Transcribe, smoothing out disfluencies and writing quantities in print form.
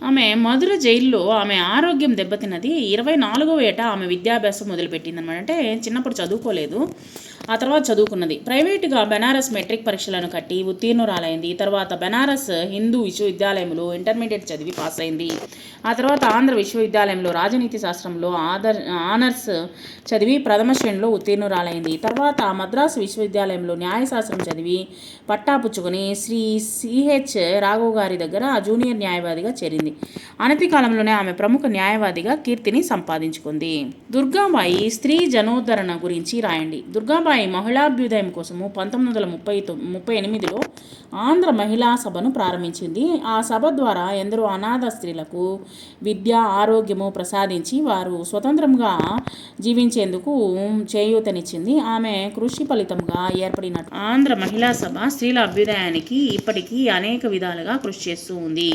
ఆమె మధుర జైల్లో ఆమె ఆరోగ్యం దెబ్బతిన్నది. 24వ ఏట ఆమె విద్యాభ్యాసం మొదలుపెట్టిందనమాట. అంటే చిన్నప్పుడు చదువుకోలేదు, ఆ తర్వాత చదువుకున్నది. ప్రైవేటుగా బెనారస్ మెట్రిక్ పరీక్షలను కట్టి ఉత్తీర్ణురాలైంది. తర్వాత బెనారస్ హిందూ విశ్వవిద్యాలయంలో ఇంటర్మీడియట్ చదివి పాస్ అయింది. ఆ తర్వాత ఆంధ్ర విశ్వవిద్యాలయంలో రాజనీతి శాస్త్రంలో ఆనర్స్ చదివి ప్రథమ శ్రేణిలో ఉత్తీర్ణురాలైంది. తర్వాత మద్రాసు విశ్వవిద్యాలయంలో న్యాయశాస్త్రం చదివి పట్టాపుచ్చుకొని శ్రీ సిహెచ్ రాఘవ్ గారి దగ్గర జూనియర్ న్యాయవాదిగా చేరింది. అనతి కాలంలోనే ఆమె ప్రముఖ న్యాయవాదిగా కీర్తిని సంపాదించుకుంది. దుర్గాబాయి స్త్రీ జనోద్ధరణ గురించి రాయండి. దుర్గాబాయి మహిళాభ్యుదయం కోసము 1938లో ఆంధ్ర మహిళా సభను ప్రారంభించింది. ఆ సభ ద్వారా ఎందరో అనాథ స్త్రీలకు విద్య, ఆరోగ్యము ప్రసాదించి వారు స్వతంత్రంగా జీవించేందుకు చేయూతనిచ్చింది. ఆమె కృషి ఫలితంగా ఏర్పడిన ఆంధ్ర మహిళా సభ స్త్రీల అభ్యుదయానికి ఇప్పటికీ అనేక విధాలుగా కృషి చేస్తూ ఉంది.